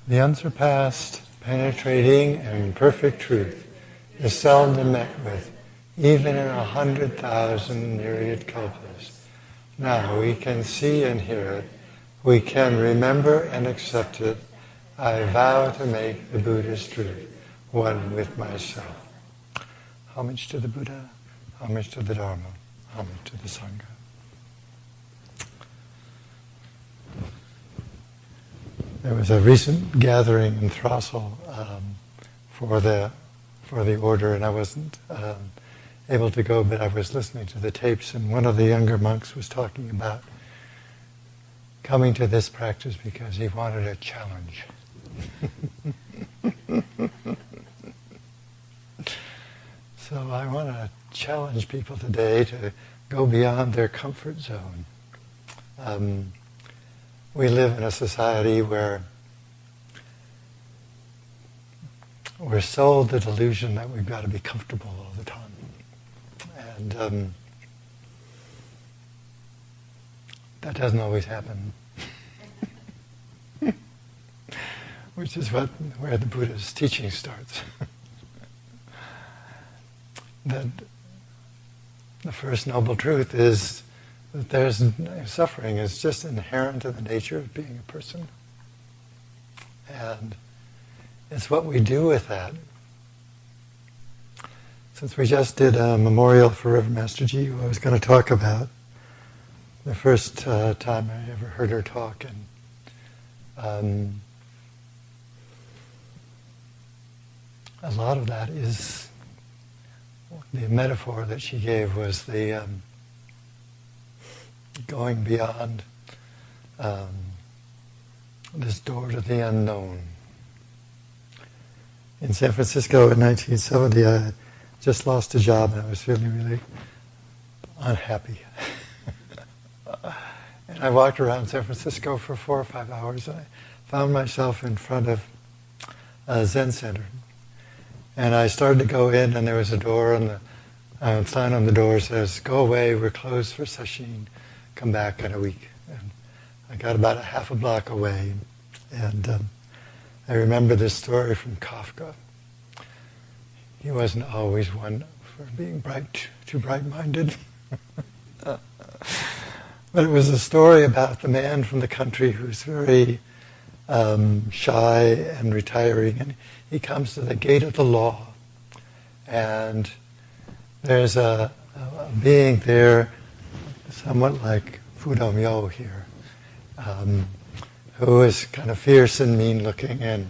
The unsurpassed, penetrating, and perfect truth is seldom met with, even in 100,000 myriad kalpas. Now we can see and hear it. We can remember and accept it. I vow to make the Buddha's truth one with myself. Homage to the Buddha, homage to the Dharma, homage to the Sangha. There was a recent gathering in Throsell for the order, and I wasn't able to go, but I was listening to the tapes, and one of the younger monks was talking about coming to this practice because he wanted a challenge. So I want to challenge people today to go beyond their comfort zone. We live in a society where we're sold the delusion that we've got to be comfortable all the time. And that doesn't always happen. Which is where the Buddha's teaching starts. That the first noble truth is that suffering is just inherent in the nature of being a person. And it's what we do with that. Since we just did a memorial for Reverend Master Ji, who I was going to talk about, the first time I ever heard her talk, and a lot of that is, the metaphor that she gave was the going beyond this door to the unknown. In San Francisco in 1970, I just lost a job and I was feeling really unhappy. And I walked around San Francisco for 4 or 5 hours and I found myself in front of a Zen center. And I started to go in and there was a door and the sign on the door says, "Go away, we're closed for sesshin, come back in a week." And I got about a half a block away. And I remember this story from Kafka. He wasn't always one for being too bright-minded. But it was a story about the man from the country who's very shy and retiring, and he comes to the gate of the law, and there's a being there, somewhat like Fudomyo here, who is kind of fierce and mean-looking, and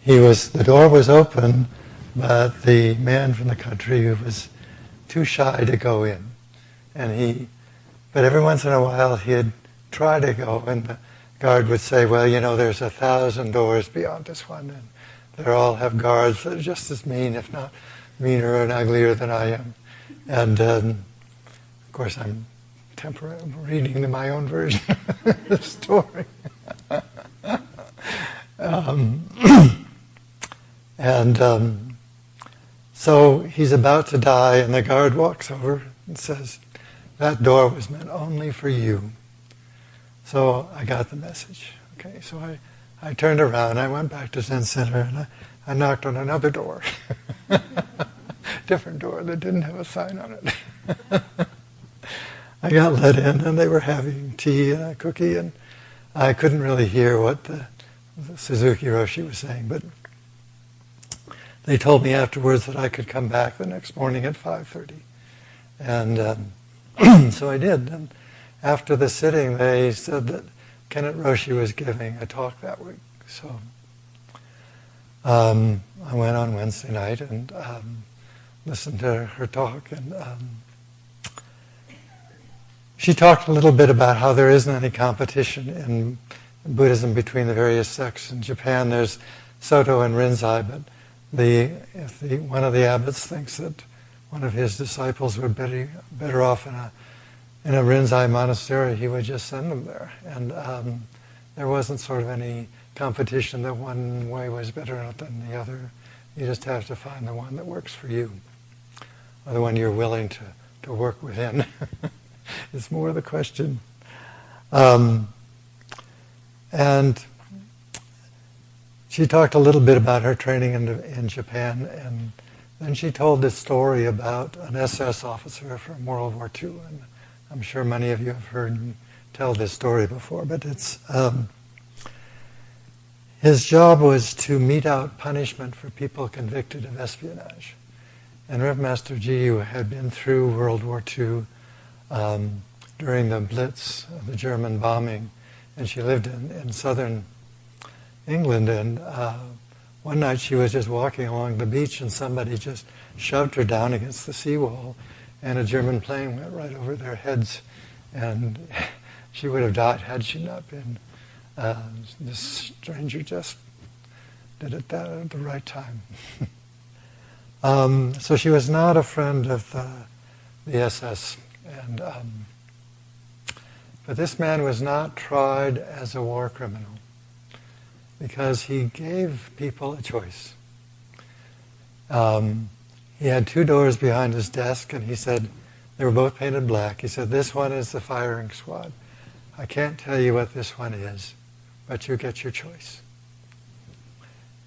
the door was open, but the man from the country was too shy to go in, but every once in a while he'd try to go, and the guard would say, "Well, there's 1,000 doors beyond this one, and they all have guards that are just as mean, if not meaner and uglier than I am." And of course, I'm reading my own version of the story. So he's about to die, and the guard walks over and says, "That door was meant only for you." So I got the message. Okay, so I turned around, I went back to Zen Center, and I knocked on another door. Different door that didn't have a sign on it. I got let in, and they were having tea and a cookie, and I couldn't really hear what the Suzuki Roshi was saying, but they told me afterwards that I could come back the next morning at 5:30. And so I did. And after the sitting, they said that Kenneth Roshi was giving a talk that week. So I went on Wednesday night and listened to her talk. And she talked a little bit about how there isn't any competition in Buddhism between the various sects. In Japan, there's Soto and Rinzai, but if one of the abbots thinks that one of his disciples would be better off in a Rinzai monastery, he would just send them there. And there wasn't sort of any competition that one way was better than the other. You just have to find the one that works for you, or the one you're willing to work within. It's more the question. And she talked a little bit about her training in Japan, and then she told this story about an SS officer from World War II, and I'm sure many of you have heard me tell this story before, but it's his job was to mete out punishment for people convicted of espionage. And Rev Master Ji had been through World War II during the Blitz, the German bombing, and she lived in southern England, and one night she was just walking along the beach and somebody just shoved her down against the seawall, and a German plane went right over their heads, and she would have died had she not been. This stranger just did it at the right time. So she was not a friend of the SS, and but this man was not tried as a war criminal because he gave people a choice. He had two doors behind his desk, and he said, they were both painted black. He said, this one is the firing squad. I can't tell you what this one is, but you get your choice.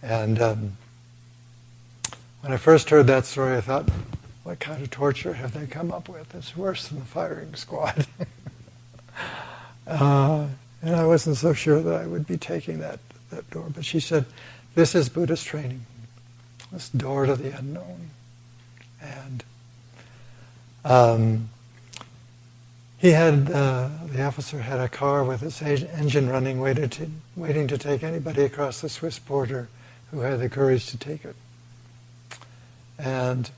And when I first heard that story, I thought, what kind of torture have they come up with? It's worse than the firing squad. And I wasn't so sure that I would be taking that door. But she said, this is Buddhist training, this door to the unknown. And the officer had a car with its engine running, waiting to take anybody across the Swiss border who had the courage to take it. And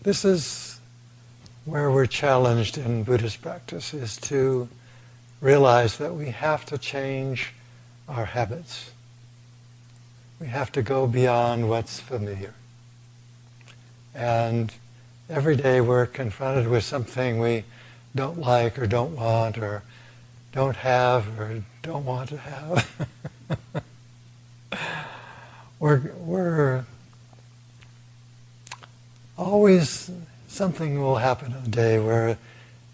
this is where we're challenged in Buddhist practice, is to realize that we have to change our habits. We have to go beyond what's familiar. And every day we're confronted with something we don't like or don't want or don't have or don't want to have. We're always, something will happen in a day where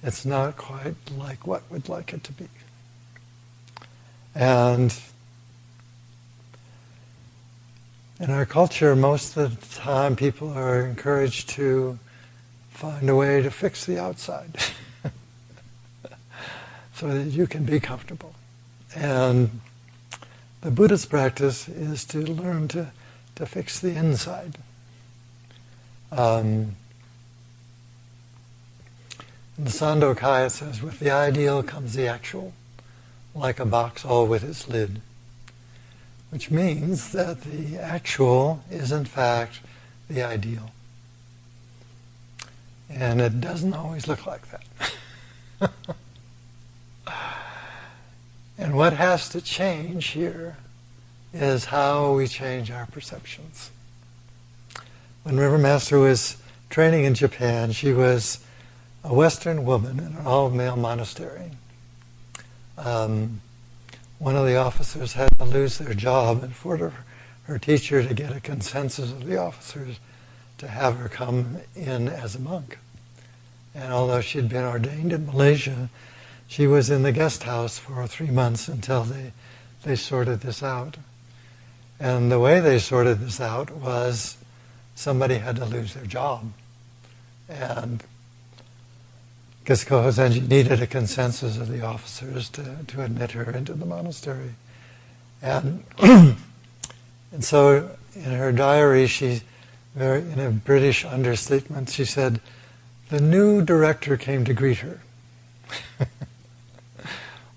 it's not quite like what we'd like it to be. And in our culture, most of the time people are encouraged to find a way to fix the outside so that you can be comfortable. And the Buddhist practice is to learn to fix the inside. In the Sandokai it says, with the ideal comes the actual, like a box all with its lid. Which means that the actual is in fact the ideal. And it doesn't always look like that. And what has to change here is how we change our perceptions. When River Master was training in Japan, she was a Western woman in an all-male monastery. One of the officers had to lose their job, and for her teacher to get a consensus of the officers to have her come in as a monk. And although she'd been ordained in Malaysia, she was in the guest house for 3 months until they sorted this out. And the way they sorted this out was somebody had to lose their job. And because Kohozenji needed a consensus of the officers to admit her into the monastery. And and so in her diary, she, in a British understatement, she said, the new director came to greet her.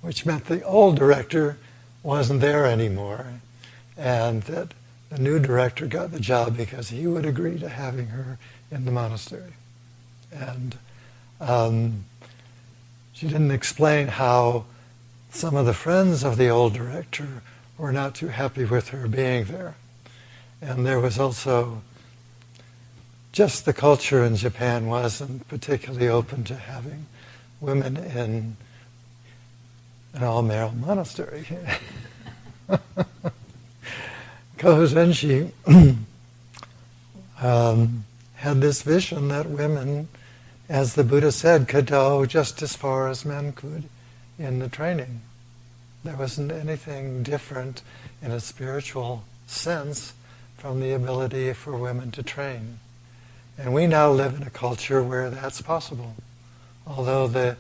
Which meant the old director wasn't there anymore, and that the new director got the job because he would agree to having her in the monastery. And she didn't explain how some of the friends of the old director were not too happy with her being there. And there was also, just the culture in Japan wasn't particularly open to having women in an all-male monastery. Kohozenshi had this vision that women, as the Buddha said, could go just as far as men could in the training. There wasn't anything different in a spiritual sense from the ability for women to train. And we now live in a culture where that's possible. Although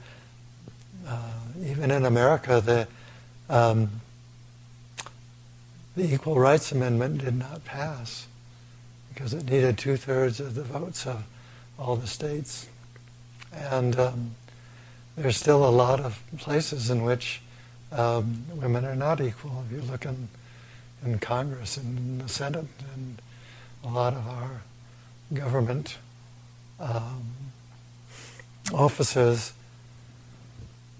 even in America, the Equal Rights Amendment did not pass because it needed 2/3 of the votes of all the states. And there's still a lot of places in which women are not equal. If you look in Congress and in the Senate and a lot of our government offices.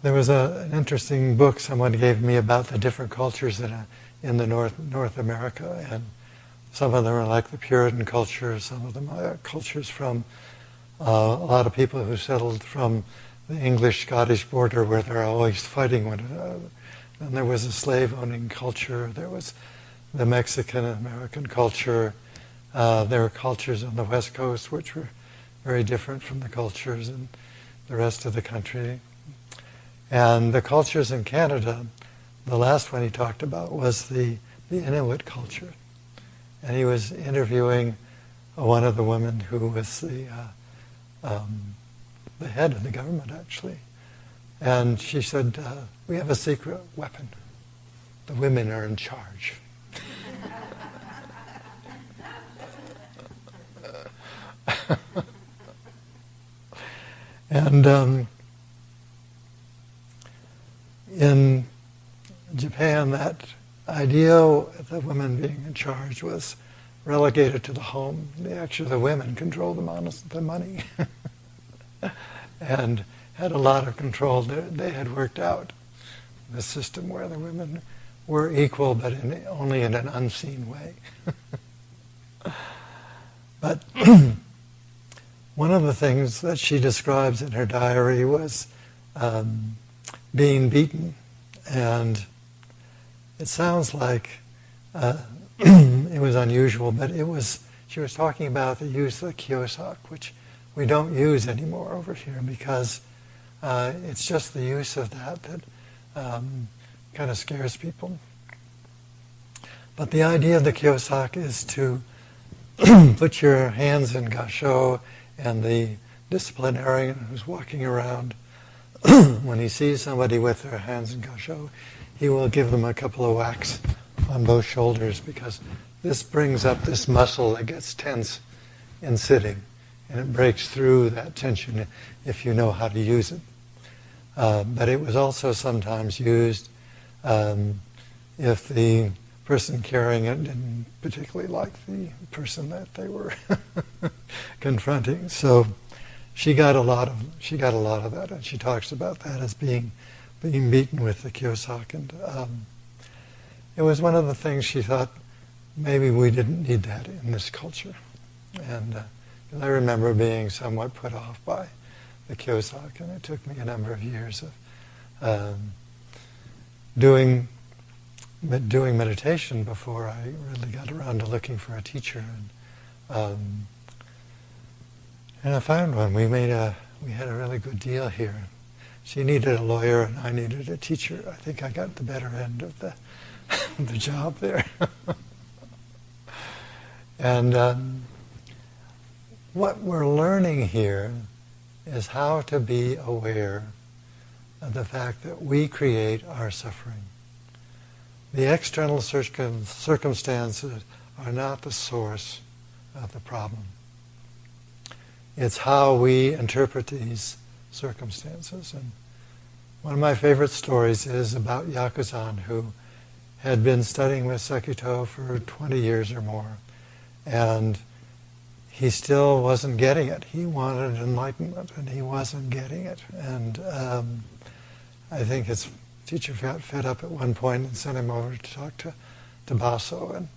There was an interesting book someone gave me about the different cultures in the North America, and some of them are like the Puritan culture, some of them are cultures from a lot of people who settled from the English-Scottish border where they're always fighting one another. And there was a slave-owning culture, there was the Mexican-American culture, there were cultures on the West Coast which were very different from the cultures in the rest of the country. And the cultures in Canada, the last one he talked about was the Inuit culture. And he was interviewing one of the women who was the head of the government, actually. And she said, we have a secret weapon. The women are in charge. And in Japan, that idea of the women being in charge was relegated to the home. Actually, the women controlled the money and had a lot of control. They had worked out the system where the women were equal, but only in an unseen way. But one of the things that she describes in her diary was being beaten. And it sounds like it was unusual, but she was talking about the use of Kiyosaki, which we don't use anymore over here because it's just the use of that kind of scares people. But the idea of the Kiyosaki is to put your hands in Gasho, and the disciplinarian who's walking around, when he sees somebody with their hands in Gasho, he will give them a couple of whacks on both shoulders because this brings up this muscle that gets tense in sitting, and it breaks through that tension if you know how to use it. But it was also sometimes used if the person carrying it didn't particularly like the person that they were confronting. So she got a lot of that, and she talks about that as being beaten with the Kiyosaki. And it was one of the things she thought maybe we didn't need that in this culture. And I remember being somewhat put off by the Kiyosaki, and it took me a number of years of doing meditation before I really got around to looking for a teacher. And I found one. We had a really good deal here. She needed a lawyer, and I needed a teacher. I think I got the better end of the the job there. And what we're learning here is how to be aware of the fact that we create our suffering. The external circumstances are not the source of the problem. It's how we interpret these circumstances. And one of my favorite stories is about Yakuzan, who had been studying with Sekito for 20 years or more, and he still wasn't getting it. He wanted enlightenment, and he wasn't getting it. And I think his teacher got fed up at one point and sent him over to talk to Baso. And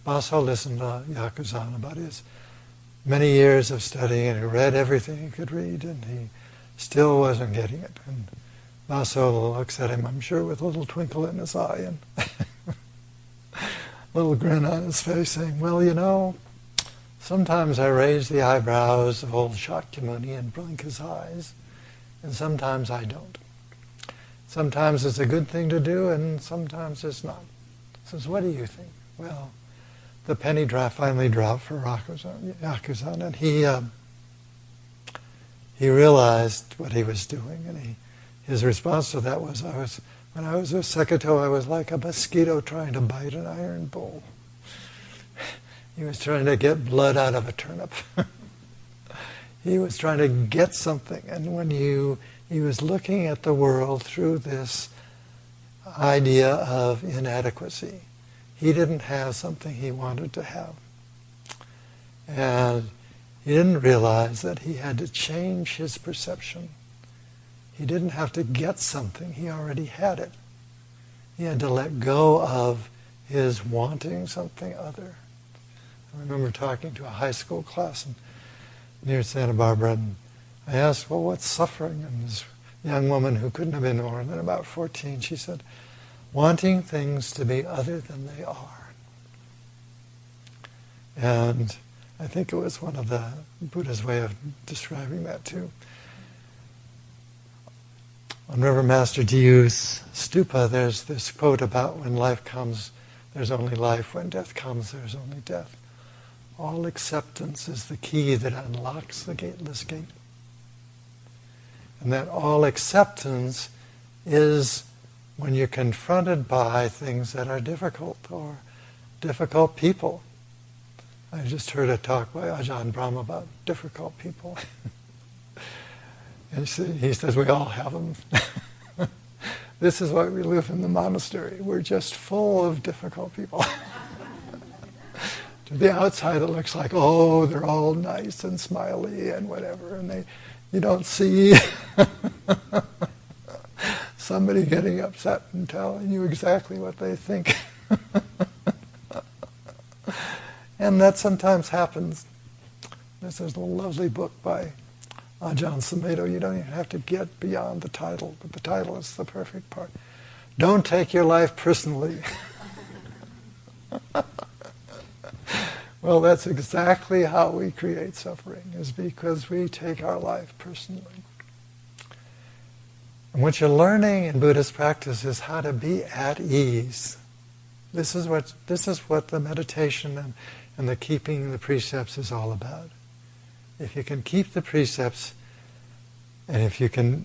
Baso listened to Yakuzan about his many years of studying, and he read everything he could read, and he still wasn't getting it. And Baso looks at him, I'm sure, with a little twinkle in his eye and a little grin on his face, saying, well, you know, sometimes I raise the eyebrows of old Shakyamuni and blink his eyes, and sometimes I don't. Sometimes it's a good thing to do, and sometimes it's not. He says, what do you think? Well, the penny finally dropped for Yakuzan, and he realized what he was doing, and his response to that was, when I was with Sekoto, I was like a mosquito trying to bite an iron bowl. He was trying to get blood out of a turnip. He was trying to get something, and he was looking at the world through this idea of inadequacy. He didn't have something he wanted to have. And he didn't realize that he had to change his perception. He didn't have to get something, he already had it. He had to let go of his wanting something other. I remember talking to a high school class near Santa Barbara, and I asked, well, what's suffering? And this young woman who couldn't have been more than about 14, she said, wanting things to be other than they are. And I think it was one of the Buddha's way of describing that too. On River Master Diyu's stupa, there's this quote about when life comes, there's only life. When death comes, there's only death. All acceptance is the key that unlocks the gateless gate. And that all acceptance is when you're confronted by things that are difficult or difficult people. I just heard a talk by Ajahn Brahma about difficult people. And he says we all have them. This is why we live in the monastery. We're just full of difficult people. To the outside it looks like, oh, they're all nice and smiley and whatever, and you don't see somebody getting upset and telling you exactly what they think. And that sometimes happens. There's a lovely book by Ajahn Sumedho. You don't even have to get beyond the title, but the title is the perfect part. Don't take your life personally. Well, that's exactly how we create suffering, is because we take our life personally. And what you're learning in Buddhist practice is how to be at ease. This is what the meditation and the keeping the precepts is all about. If you can keep the precepts, and if you can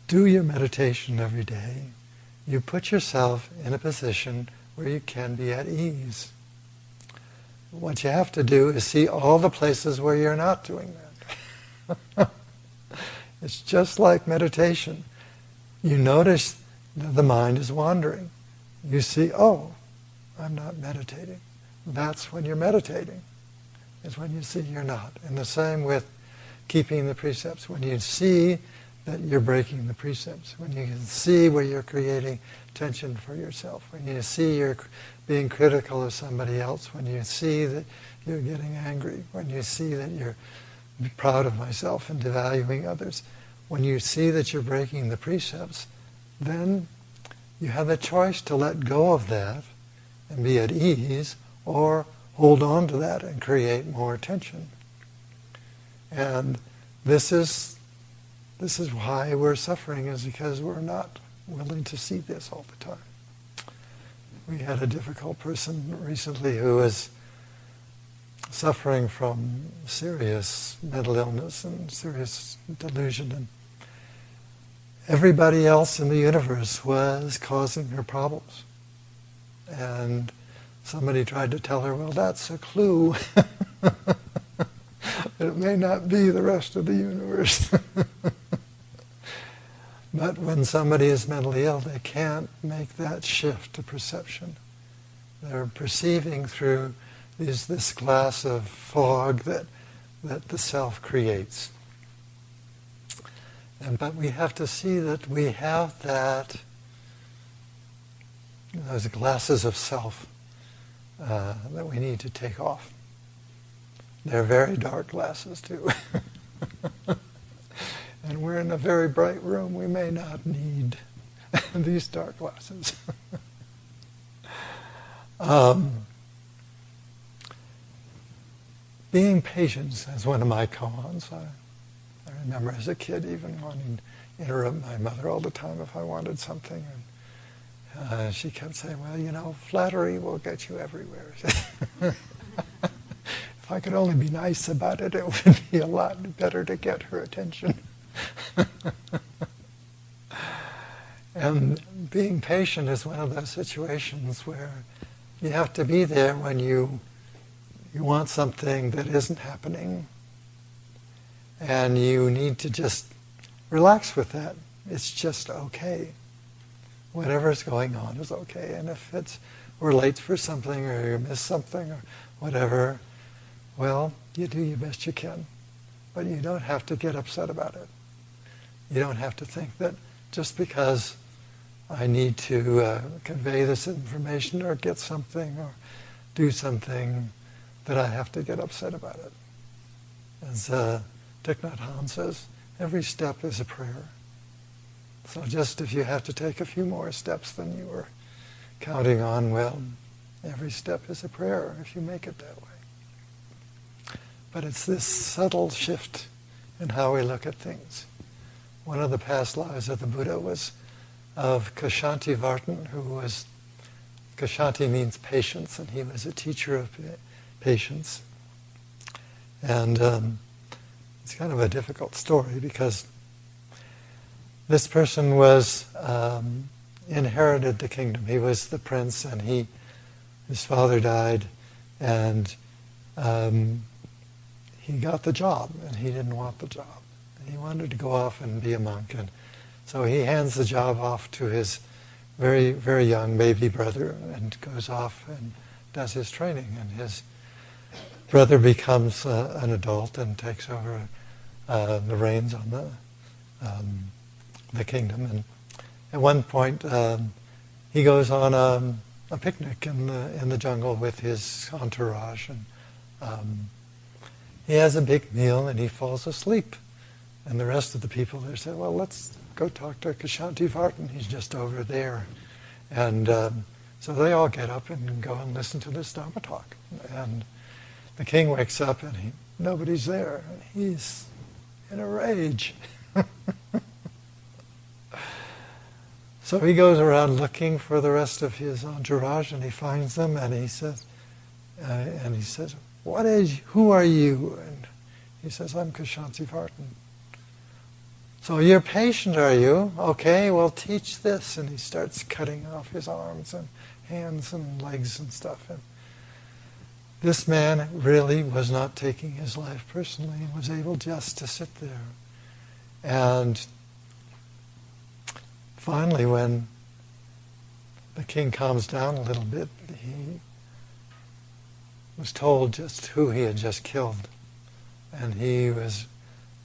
do your meditation every day, you put yourself in a position where you can be at ease. What you have to do is see all the places where you're not doing that. It's just like meditation. You notice that the mind is wandering. You see, oh, I'm not meditating. That's when you're meditating. It's when you see you're not. And the same with keeping the precepts. When you see that you're breaking the precepts, when you can see where you're creating tension for yourself, when you see you're being critical of somebody else, when you see that you're getting angry, when you see that you're proud of myself and devaluing others, when you see that you're breaking the precepts, then you have the choice to let go of that and be at ease, or hold on to that and create more tension. And this is why we're suffering, is because we're not willing to see this all the time. We had a difficult person recently who was suffering from serious mental illness and serious delusion, and everybody else in the universe was causing her problems. And somebody tried to tell her, well, that's a clue. It may not be the rest of the universe. But when somebody is mentally ill, they can't make that shift to perception. They're perceiving through this glass of fog that the self creates. But we have to see that we have those glasses of self that we need to take off. They're very dark glasses too. And we're in a very bright room. We may not need these dark glasses. Being patient as one of my koans. I remember as a kid even wanting to interrupt my mother all the time if I wanted something, and she kept saying, well, flattery will get you everywhere. If I could only be nice about it, it would be a lot better to get her attention. And being patient is one of those situations where you have to be there when you want something that isn't happening, and you need to just relax with that. It's just okay. Whatever's going on is okay. And if we're late for something, or you miss something, or whatever, well, you do your best you can. But you don't have to get upset about it. You don't have to think that just because I need to convey this information or get something or do something that I have to get upset about it. As Thich Nhat Hanh says, every step is a prayer. So just if you have to take a few more steps than you were counting on, well, every step is a prayer if you make it that way. But it's this subtle shift in how we look at things. One of the past lives of the Buddha was of Kshanti Vartan, Kshanti means patience, and he was a teacher of patience. And it's kind of a difficult story because this person inherited the kingdom. He was the prince, and his father died, and he got the job, and he didn't want the job. And he wanted to go off and be a monk, and so he hands the job off to his very, very young baby brother and goes off and does his training. And his brother becomes an adult and takes over the reins on the kingdom. And at one point, he goes on a picnic in the jungle with his entourage, and he has a big meal and he falls asleep. And the rest of the people there say, well, let's go talk to Kshanti Vartan. He's just over there. And so they all get up and go and listen to this Dharma talk. And the king wakes up and nobody's there. And he's in a rage. So he goes around looking for the rest of his entourage, and he finds them, and he says, who are you? And he says, I'm Kshanti Vartan. So you're patient, are you? Okay, well, teach this. And he starts cutting off his arms and hands and legs and stuff. And this man really was not taking his life personally. He was able just to sit there. And finally, when the king calms down a little bit, he was told just who he had just killed. And he was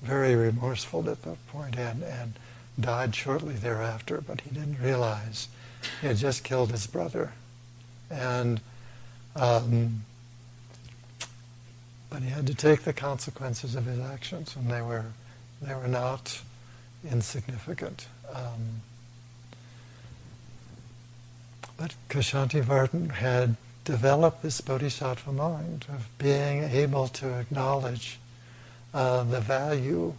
very remorseful at that point and died shortly thereafter, but he didn't realize he had just killed his brother. And but he had to take the consequences of his actions, and they were not insignificant. But Kshanti Vartan had developed this bodhisattva mind of being able to acknowledge the value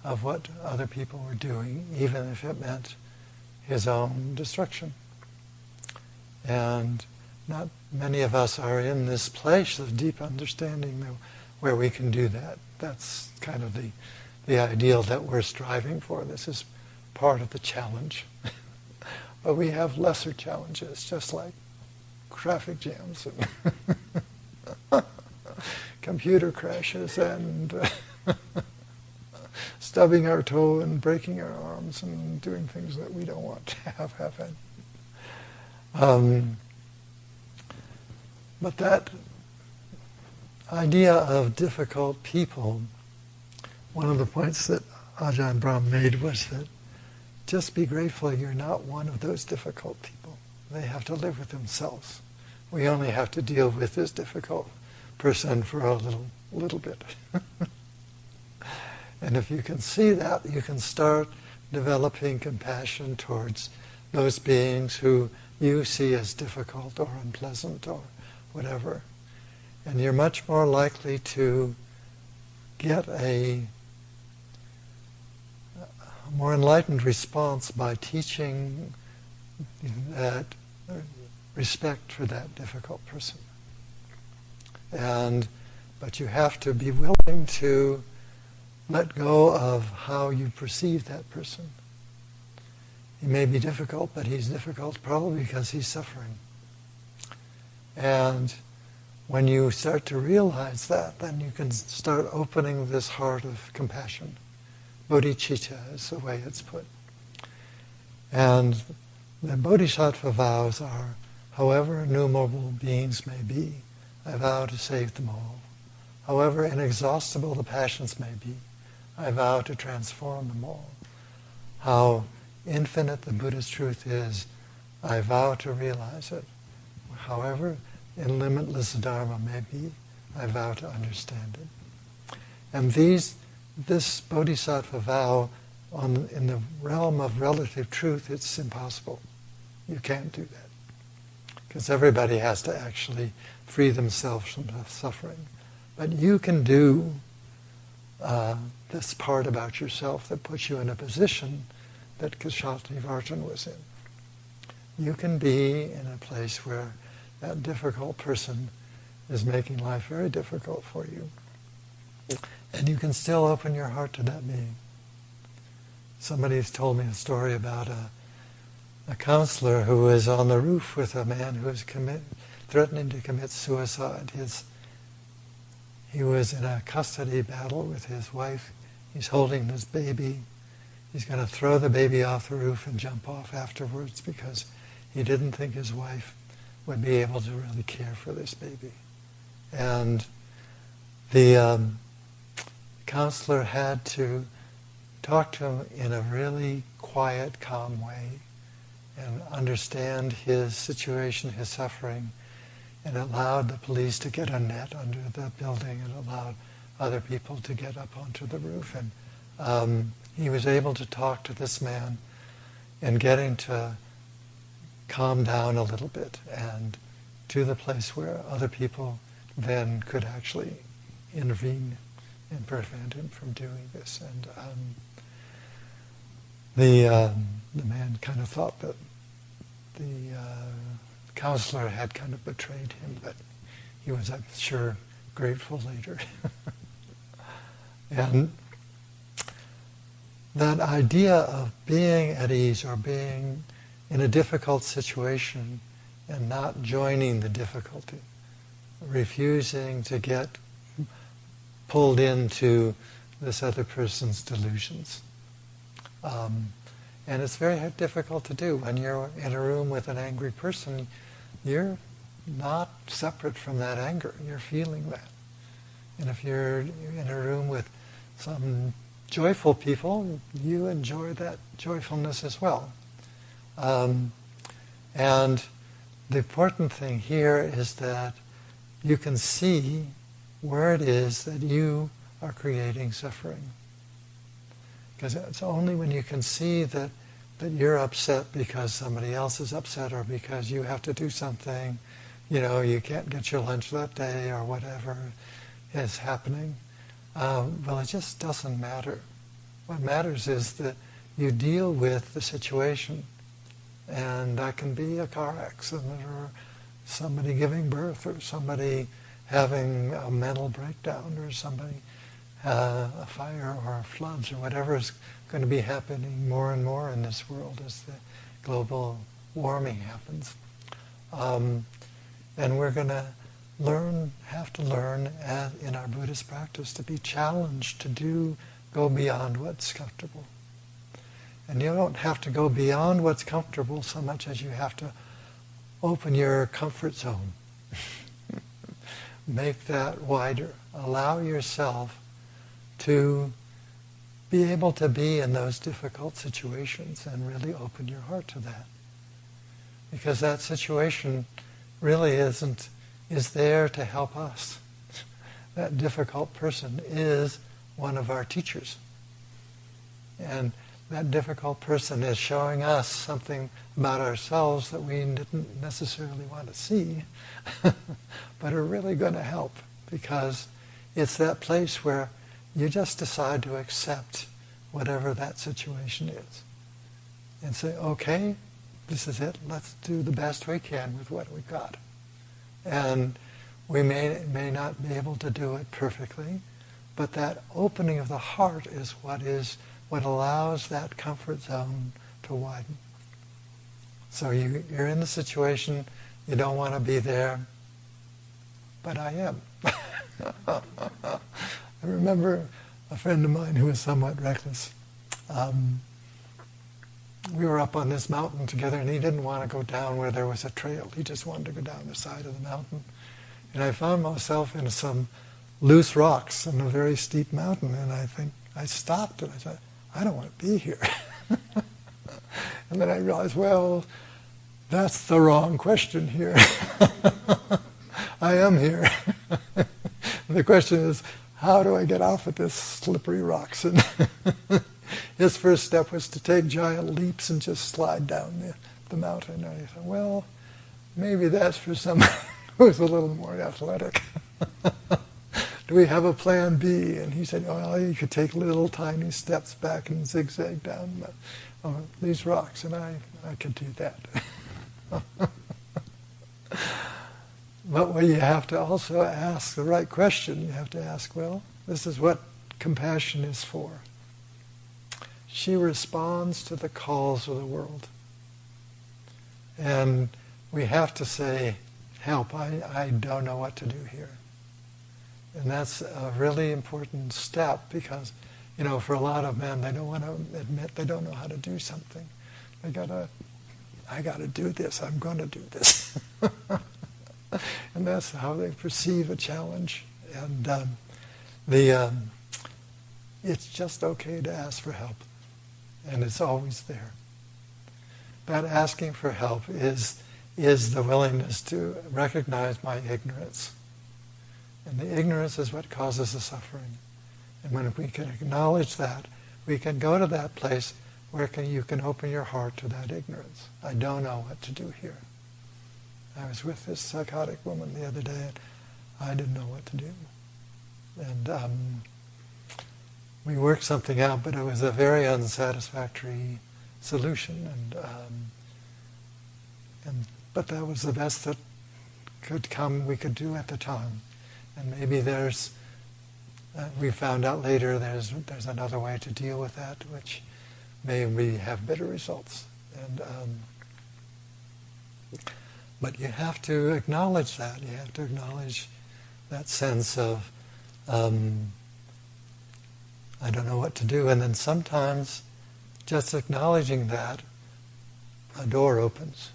of what other people were doing, even if it meant his own destruction. And not many of us are in this place of deep understanding where we can do that. That's kind of the ideal that we're striving for. This is part of the challenge. But we have lesser challenges, just like traffic jams and computer crashes and stubbing our toe and breaking our arms and doing things that we don't want to have happen. But that idea of difficult people, one of the points that Ajahn Brahm made was that just be grateful you're not one of those difficult people. They have to live with themselves. We only have to deal with this difficult person for a little bit. And if you can see that, you can start developing compassion towards those beings who you see as difficult or unpleasant or whatever. And you're much more likely to get a more enlightened response by teaching that respect for that difficult person. But you have to be willing to let go of how you perceive that person. He may be difficult, but he's difficult probably because he's suffering. And when you start to realize that, then you can start opening this heart of compassion. Bodhicitta is the way it's put. And the Bodhisattva vows are, however innumerable beings may be, I vow to save them all. However inexhaustible the passions may be, I vow to transform them all. How infinite the Buddha's truth is, I vow to realize it. However limitless the Dharma may be, I vow to understand it. And this Bodhisattva vow, in the realm of relative truth, it's impossible. You can't do that. Because everybody has to actually free themselves from suffering. But you can do this part about yourself that puts you in a position that Kiyosaki was in. You can be in a place where that difficult person is making life very difficult for you. And you can still open your heart to that being. Somebody's told me a story about a counselor who was on the roof with a man who was threatening to commit suicide. He was in a custody battle with his wife. He's holding this baby. He's going to throw the baby off the roof and jump off afterwards because he didn't think his wife would be able to really care for this baby. And the counselor had to talk to him in a really quiet, calm way and understand his situation, his suffering, and allowed the police to get a net under the building and allowed other people to get up onto the roof. And he was able to talk to this man and get him to calm down a little bit and to the place where other people then could actually intervene and prevent him from doing this. And the man kind of thought that the counselor had kind of betrayed him, but he was, I'm sure, grateful later. And that idea of being at ease or being in a difficult situation and not joining the difficulty, refusing to get pulled into this other person's delusions. And it's very difficult to do. When you're in a room with an angry person, you're not separate from that anger. You're feeling that. And if you're in a room with some joyful people, you enjoy that joyfulness as well. And the important thing here is that you can see where it is that you are creating suffering. Because it's only when you can see that you're upset because somebody else is upset or because you have to do something, you can't get your lunch that day or whatever is happening. Well, it just doesn't matter. What matters is that you deal with the situation. And that can be a car accident or somebody giving birth or somebody having a mental breakdown or somebody a fire or floods or whatever is going to be happening more and more in this world as the global warming happens. And we're going to have to learn in our Buddhist practice to be challenged to go beyond what's comfortable. And you don't have to go beyond what's comfortable so much as you have to open your comfort zone. Make that wider. Allow yourself to be able to be in those difficult situations and really open your heart to that. Because that situation really is there to help us. That difficult person is one of our teachers. And that difficult person is showing us something about ourselves that we didn't necessarily want to see, but are really going to help, because it's that place where you just decide to accept whatever that situation is. And say, okay, this is it. Let's do the best we can with what we've got. And we may not be able to do it perfectly, but that opening of the heart is what allows that comfort zone to widen. So you're in the situation, you don't want to be there, but I am. I remember a friend of mine who was somewhat reckless. We were up on this mountain together, and he didn't want to go down where there was a trail. He just wanted to go down the side of the mountain. And I found myself in some loose rocks on a very steep mountain, and I stopped and I thought, I don't want to be here. And then I realized, well, that's the wrong question here. I am here. The question is, how do I get off of this slippery rocks? And his first step was to take giant leaps and just slide down the mountain. And I thought, well, maybe that's for someone who's a little more athletic. Do we have a plan B? And he said, oh, you could take little tiny steps back and zigzag down these rocks, and I could do that. But what you have to also ask the right question. You have to ask, well, this is what compassion is for. She responds to the calls of the world. And we have to say, help, I don't know what to do here. And that's a really important step because, for a lot of men, they don't want to admit they don't know how to do something. I gotta do this, I'm going to do this. And that's how they perceive a challenge. And it's just okay to ask for help. And it's always there. That asking for help is the willingness to recognize my ignorance. And the ignorance is what causes the suffering. And when we can acknowledge that, we can go to that place where you can open your heart to that ignorance. I don't know what to do here. I was with this psychotic woman the other day, and I didn't know what to do. And we worked something out, but it was a very unsatisfactory solution. But that was the best that we could do at the time. And maybe we found out later there's another way to deal with that, which may have better results. But you have to acknowledge that. You have to acknowledge that sense of, I don't know what to do. And then sometimes just acknowledging that, a door opens,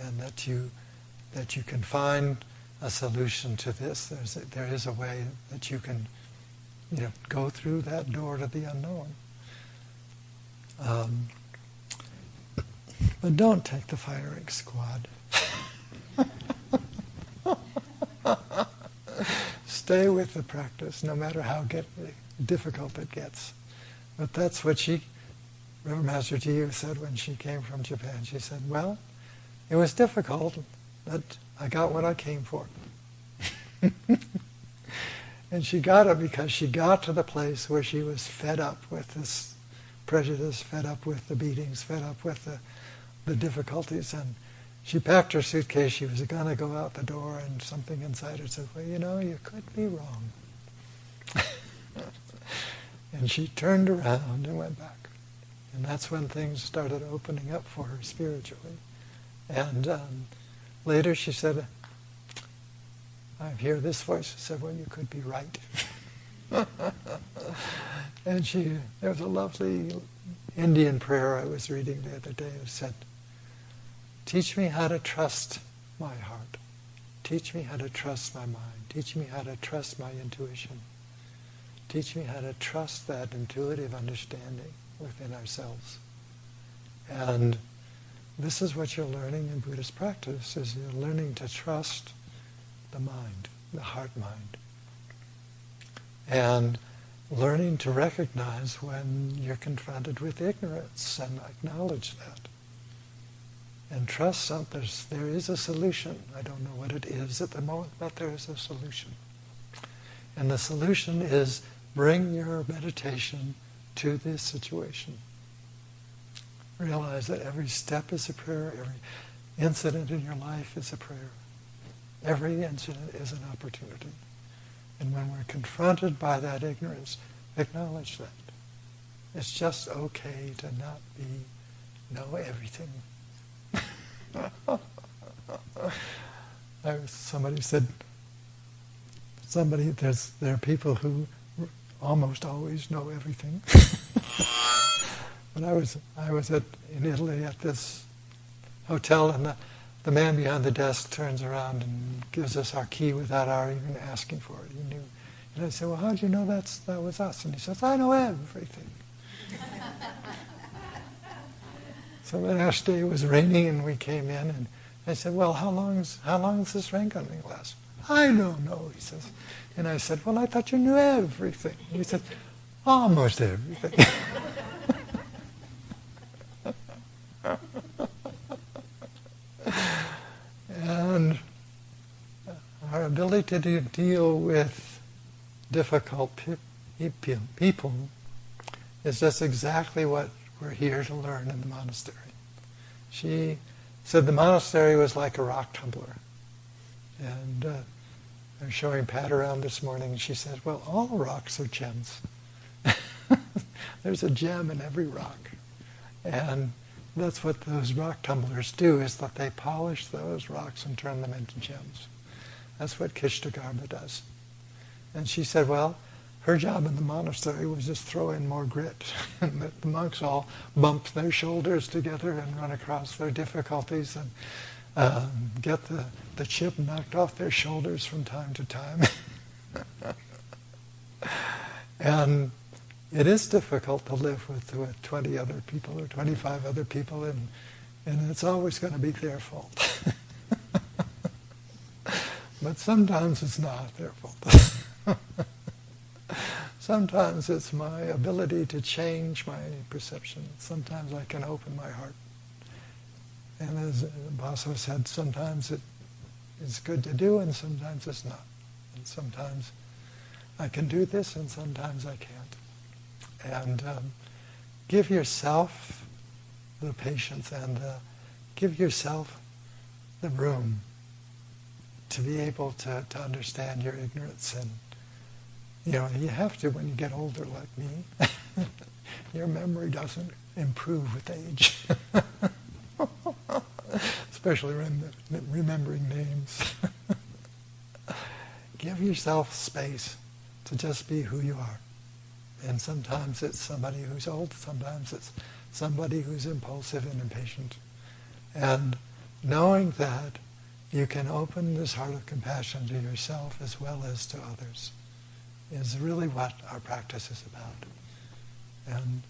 and that you can find a solution to this. There is a way that you can, go through that door to the unknown. But don't take the firing squad. Stay with the practice, no matter how difficult it gets. But that's what Reverend Master Jisho said when she came from Japan. She said, well, it was difficult, but I got what I came for. And she got it because she got to the place where she was fed up with this prejudice, fed up with the beatings, fed up with the difficulties. And she packed her suitcase. She was going to go out the door, and something inside her said, well, you could be wrong. And she turned around and went back. And that's when things started opening up for her spiritually. And later she said, I hear this voice that said, well, you could be right. And there was a lovely Indian prayer I was reading the other day that said, teach me how to trust my heart. Teach me how to trust my mind. Teach me how to trust my intuition. Teach me how to trust that intuitive understanding within ourselves. And this is what you're learning in Buddhist practice, is you're learning to trust the mind, the heart-mind. And learning to recognize when you're confronted with ignorance and acknowledge that. And trust that there is a solution. I don't know what it is at the moment, but there is a solution. And the solution is bring your meditation to this situation. Realize that every step is a prayer, every incident in your life is a prayer. Every incident is an opportunity. And when we're confronted by that ignorance, acknowledge that. It's just okay to not know everything. Somebody said, there are people who almost always know everything. But I was in Italy at this hotel, and the man behind the desk turns around and gives us our key without our even asking for it. He knew. And I said, well, how did you know that was us? And he says, I know everything. So the next day it was raining, and we came in, and I said, well, how long is this rain going to last? I don't know, he says. And I said, well, I thought you knew everything. And he said, almost everything. And our ability to deal with difficult people is just exactly what we're here to learn in the monastery. She said the monastery was like a rock tumbler. And I was showing Pat around this morning, and she said, well, all rocks are gems. There's a gem in every rock. And that's what those rock tumblers do, is that they polish those rocks and turn them into gems. That's what Kishtagarbha does. And she said, well, her job in the monastery was just throw in more grit. And the monks all bump their shoulders together and run across their difficulties and get the chip knocked off their shoulders from time to time. And it is difficult to live with 20 other people or 25 other people, and it's always going to be their fault. But sometimes it's not their fault. Sometimes it's my ability to change my perception. Sometimes I can open my heart. And as Baso said, sometimes it's good to do and sometimes it's not. And sometimes I can do this and sometimes I can't. And give yourself the patience and give yourself the room to be able to understand your ignorance. And you have to when you get older like me. Your memory doesn't improve with age. Especially remembering names. Give yourself space to just be who you are. And sometimes it's somebody who's old, sometimes it's somebody who's impulsive and impatient. And knowing that you can open this heart of compassion to yourself as well as to others is really what our practice is about. And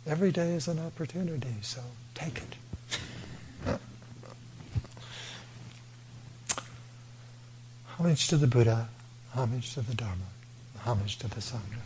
every day is an opportunity, so take it. Homage to the Buddha, homage to the Dharma, homage to the Sangha.